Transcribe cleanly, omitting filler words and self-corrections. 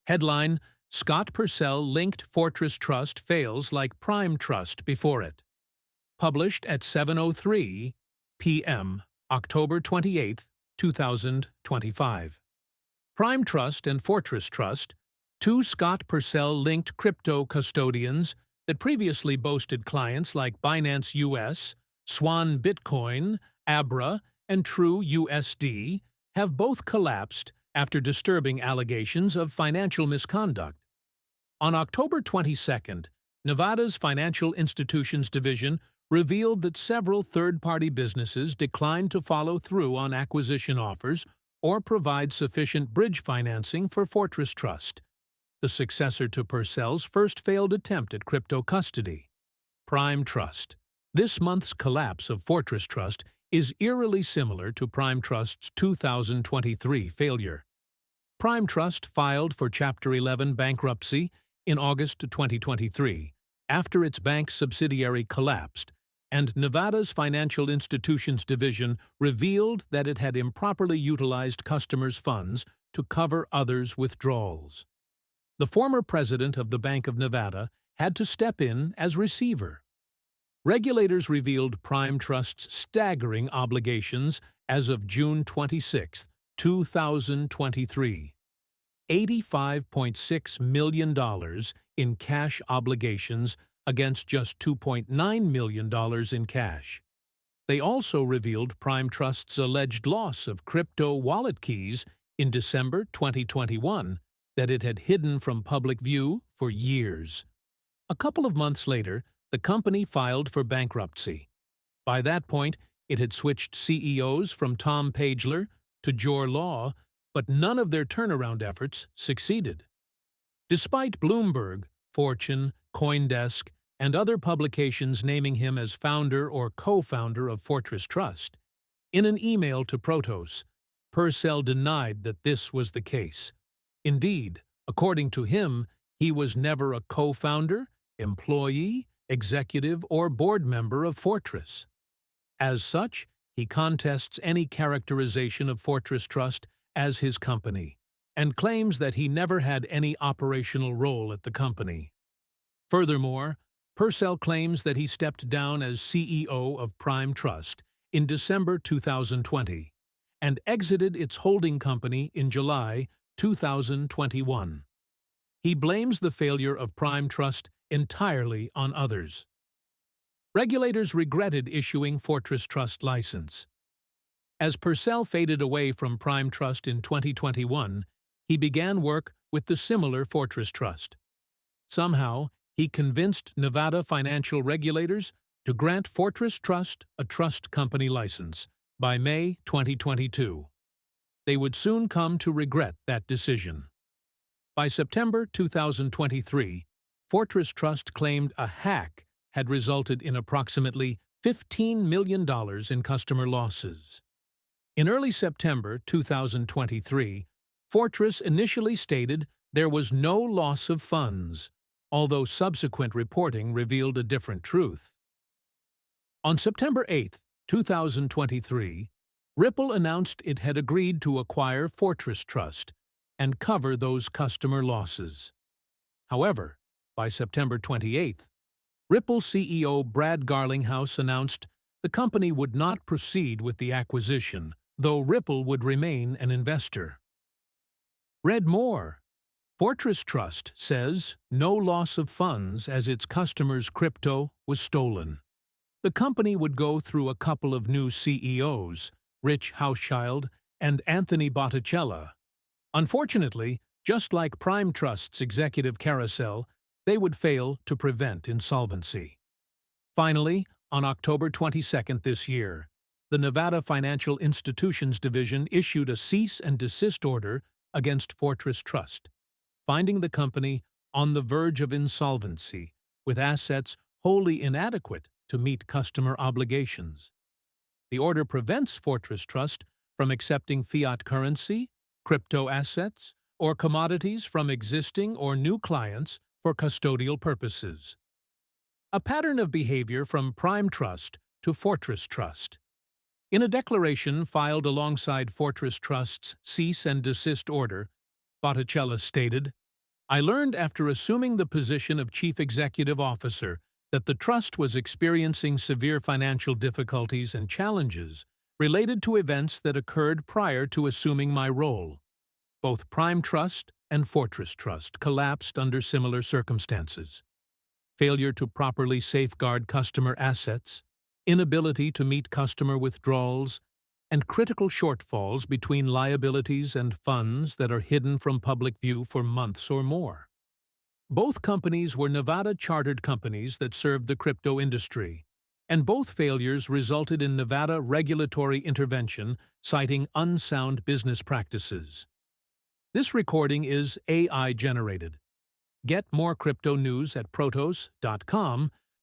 Headline: Scott Purcell-linked Fortress Trust fails like Prime Trust before it. Published at 7:03 p.m., October 28, 2025. Prime Trust and Fortress Trust, two Scott Purcell-linked crypto custodians that previously boasted clients like Binance US, Swan Bitcoin, Abra, and True USD, have both collapsed after disturbing allegations of financial misconduct. On October 22, Nevada's Financial Institutions Division revealed that several third-party businesses declined to follow through on acquisition offers or provide sufficient bridge financing for Fortress Trust, the successor to Purcell's first failed attempt at crypto custody. Prime Trust. This month's collapse of Fortress Trust is eerily similar to Prime Trust's 2023 failure. Prime Trust filed for Chapter 11 bankruptcy in August 2023 after its bank subsidiary collapsed, and Nevada's Financial Institutions Division revealed that it had improperly utilized customers' funds to cover others' withdrawals. The former president of the Bank of Nevada had to step in as receiver. Regulators revealed Prime Trust's staggering obligations as of June 26, 2023. $85.6 million in cash obligations against just $2.9 million in cash. They also revealed Prime Trust's alleged loss of crypto wallet keys in December 2021 that it had hidden from public view for years. A couple of months later, the company filed for bankruptcy. By that point, it had switched CEOs from Tom Pagler to Jor Law, but none of their turnaround efforts succeeded. Despite Bloomberg, Fortune, CoinDesk, and other publications naming him as founder or co-founder of Fortress Trust, in an email to Protos, Purcell denied that this was the case. Indeed, according to him, he was never a co-founder, employee, executive, or board member of Fortress. As such, he contests any characterization of Fortress Trust as his company, and claims that he never had any operational role at the company. Furthermore, Purcell claims that he stepped down as CEO of Prime Trust in December 2020 and exited its holding company in July 2021. He blames the failure of Prime Trust entirely on others. Regulators regretted issuing Fortress Trust license. As Purcell faded away from Prime Trust in 2021, he began work with the similar Fortress Trust. Somehow, he convinced Nevada financial regulators to grant Fortress Trust a trust company license by May 2022. They would soon come to regret that decision. By September 2023, Fortress Trust claimed a hack had resulted in approximately $15 million in customer losses. In early September 2023, Fortress initially stated there was no loss of funds, although subsequent reporting revealed a different truth. On September 8, 2023, Ripple announced it had agreed to acquire Fortress Trust and cover those customer losses. However, by September 28, Ripple CEO Brad Garlinghouse announced the company would not proceed with the acquisition, though Ripple would remain an investor. Read more. Fortress Trust says no loss of funds as its customers' crypto was stolen. The company would go through a couple of new CEOs, Rich Hauschild and Anthony Botticella. Unfortunately, just like Prime Trust's executive carousel, they would fail to prevent insolvency. Finally, on October 22 this year, the Nevada Financial Institutions Division issued a cease and desist order against Fortress Trust, finding the company on the verge of insolvency, with assets wholly inadequate to meet customer obligations. The order prevents Fortress Trust from accepting fiat currency, crypto assets, or commodities from existing or new clients for custodial purposes. A pattern of behavior from Prime Trust to Fortress Trust. In a declaration filed alongside Fortress Trust's cease and desist order, Botticella stated, I learned after assuming the position of Chief Executive Officer that the trust was experiencing severe financial difficulties and challenges related to events that occurred prior to assuming my role. Both Prime Trust and Fortress Trust collapsed under similar circumstances. Failure to properly safeguard customer assets, inability to meet customer withdrawals, and critical shortfalls between liabilities and funds that are hidden from public view for months or more. Both companies were Nevada-chartered companies that served the crypto industry, and both failures resulted in Nevada regulatory intervention citing unsound business practices. This recording is AI-generated. Get more crypto news at protos.com